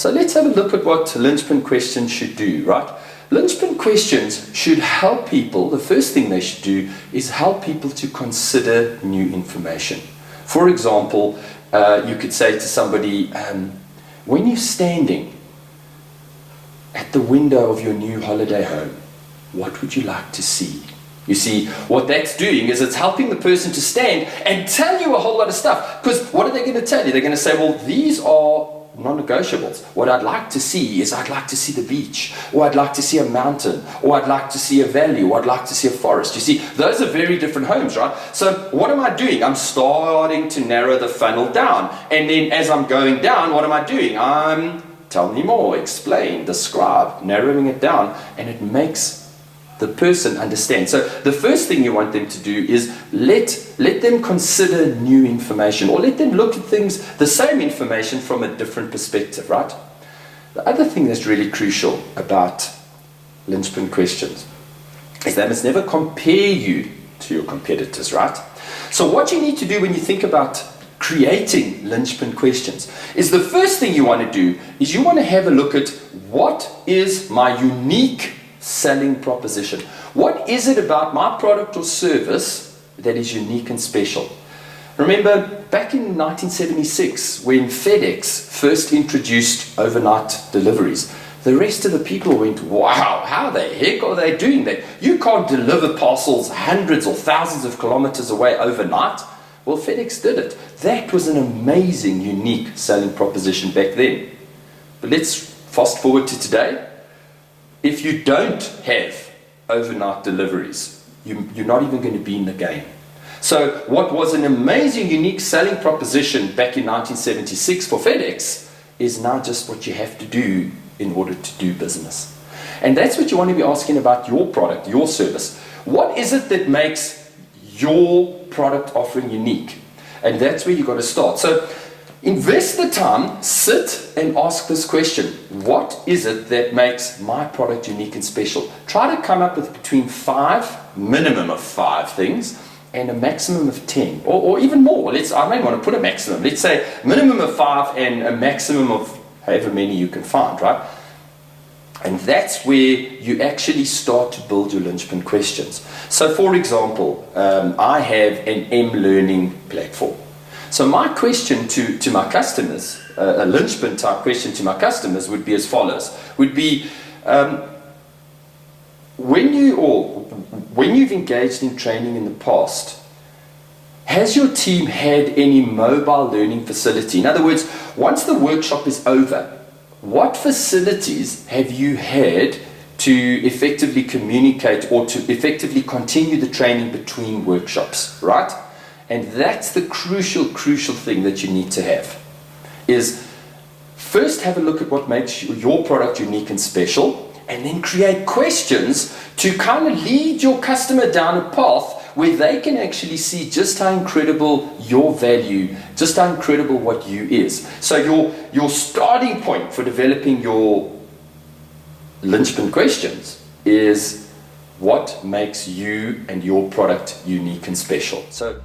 So let's have a look at what linchpin questions should do, right? Linchpin questions should help people. The first thing they should do is help people to consider new information. For example, you could say to somebody, when you're standing at the window of your new holiday home, what would you like to see? You see, what that's doing is it's helping the person to stand and tell you a whole lot of stuff. Because what are they going to tell you? They're going to say, well, these are non-negotiables. What I'd like to see is I'd like to see the beach, or I'd like to see a mountain, or I'd like to see a valley, or I'd like to see a forest. You see, those are very different homes, right? So what am I doing? I'm starting to narrow the funnel down. And then as I'm going down, what am I doing? Tell me more, explain, describe, narrowing it down, and it makes the person understand. So the first thing you want them to do is let them consider new information, or let them look at things, the same information, from a different perspective, right? The other thing that's really crucial about linchpin questions is they must never compare you to your competitors, right? So what you need to do when you think about creating linchpin questions is the first thing you want to do is you want to have a look at what is my unique selling proposition. What is it about my product or service that is unique and special? Remember back in 1976 when FedEx first introduced overnight deliveries, the rest of the people went, wow, how the heck are they doing that? You can't deliver parcels hundreds or thousands of kilometers away overnight. Well, FedEx did it. That was an amazing, unique selling proposition back then. But let's fast forward to today. If you don't have overnight deliveries, you're not even going to be in the game. So what was an amazing, unique selling proposition back in 1976 for FedEx is now just what you have to do in order to do business. And that's what you want to be asking about your product, your service. What is it that makes your product offering unique? And that's where you've got to start. So invest the time, sit and ask this question. What is it that makes my product unique and special? Try to come up with between 5, minimum of 5 things, and a maximum of 10, or even more. I may want to put a maximum. Let's say minimum of 5 and a maximum of however many you can find, right? And that's where you actually start to build your linchpin questions. So for example, I have an M-learning platform. So my question to my customers, a linchpin type question to my customers would be as follows. Would be, when you've engaged in training in the past, has your team had any mobile learning facility? In other words, once the workshop is over, what facilities have you had to effectively communicate or to effectively continue the training between workshops, right? And that's the crucial thing that you need to have, is first have a look at what makes your product unique and special, and then create questions to kind of lead your customer down a path where they can actually see just how incredible your value, just how incredible what you is. So your starting point for developing your linchpin questions is what makes you and your product unique and special. So